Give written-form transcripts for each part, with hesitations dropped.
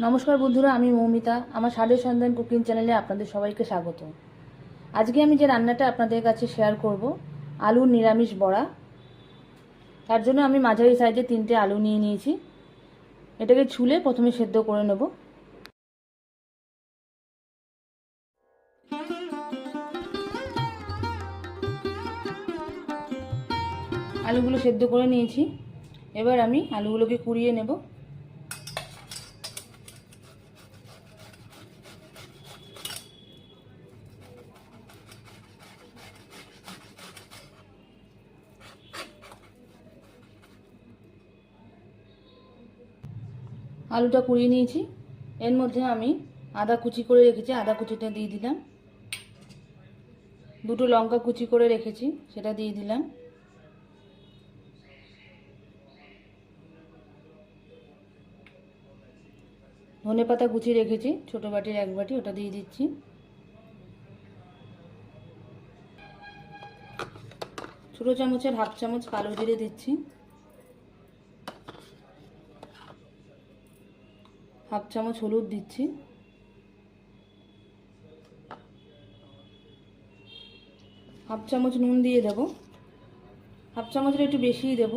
নমস্কার বন্ধুরা, আমি মৌমিতা। আমার স্বাদের সন্ধান কুকিং চ্যানেলে আপনাদের সবাইকে স্বাগত। আজকে আমি যে রান্নাটা আপনাদের কাছে শেয়ার করব, আলুর নিরামিষ বড়া। তার জন্য আমি মাঝারি সাইজে 3টে আলু নিয়ে নিয়েছি। এটাকে ছুলে প্রথমে সেদ্ধ করে নেব। আলুগুলো সেদ্ধ করে নিয়েছি। এবার আমি আলুগুলোকে কুড়িয়ে নেব। আলুটা কুড়িয়ে নিয়েছি। এর মধ্যে আমি আদা কুচি করে রেখেছি, আদা কুচিটা দিয়ে দিলাম। 2টো লঙ্কা কুচি করে রেখেছি, সেটা দিয়ে দিলাম। ধনেপাতা কুচি রেখেছি, ছোটো বাটির 1 বাটি, ওটা দিয়ে দিচ্ছি। ছোটো চামচের 1/2 চামচ কালো জিরে দিচ্ছি। 1/2 চামচ হলুদ দিচ্ছি। 1/2 চামচ নুন দিয়ে দেব। 1/2 চামচের একটু বেশিই দেব।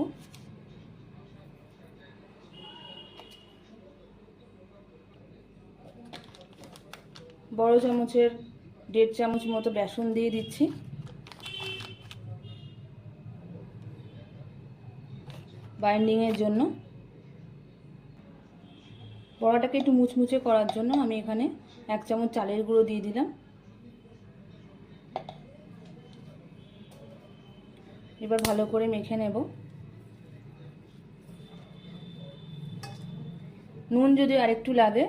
বড় চামচের 1.5 চামচ মতো বেসন দিয়ে দিচ্ছি। বাইন্ডিংয়ের জন্য, বড়াটাকে একটু মুচমুচে করার জন্য আমি এখানে 1 চামচ চালের গুঁড়ো দিয়ে দিলাম। এবার ভালো করে মেখে নেব। নুন যদি আরেকটু লাগে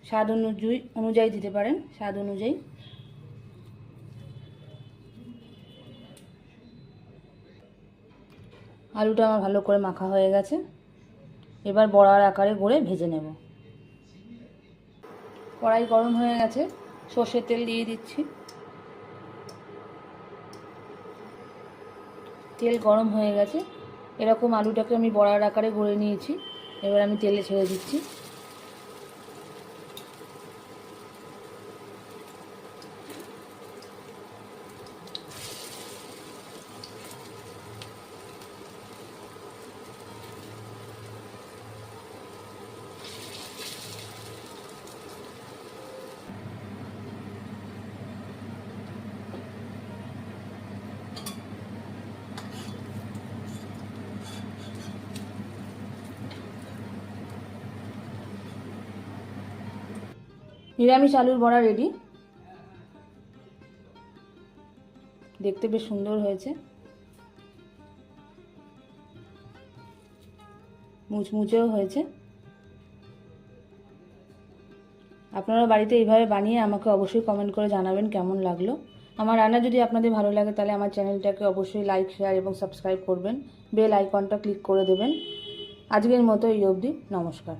স্বাদ অনুযায়ী দিতে পারেন, স্বাদ অনুযায়ী। আলুটা আমার ভালো করে মাখা হয়ে গেছে। এবার বড়ার আকারে গড়ে ভেজে নেব। কড়াই গরম হয়ে গেছে, সর্ষের তেল দিয়ে দিচ্ছি। তেল গরম হয়ে গেছে। এরকম আলুটাকে আমি বড়ার আকারে গড়ে নিয়েছি। এবার আমি তেলে ছেড়ে দিচ্ছি। নিরামিষ আলুর বড়া রেডি। দেখতে বেশ সুন্দর হয়েছে, মুচমুচেও হয়েছে। আপনারা বাড়িতে এইভাবে বানিয়ে আমাকে অবশ্যই কমেন্ট করে জানাবেন কেমন লাগলো। আমার রান্না যদি আপনাদের ভালো লাগে তাহলে আমার চ্যানেলটাকে অবশ্যই লাইক, শেয়ার এবং সাবস্ক্রাইব করবেন। বেল আইকনটা ক্লিক করে দেবেন। আজকের মতো এই অবধি, নমস্কার।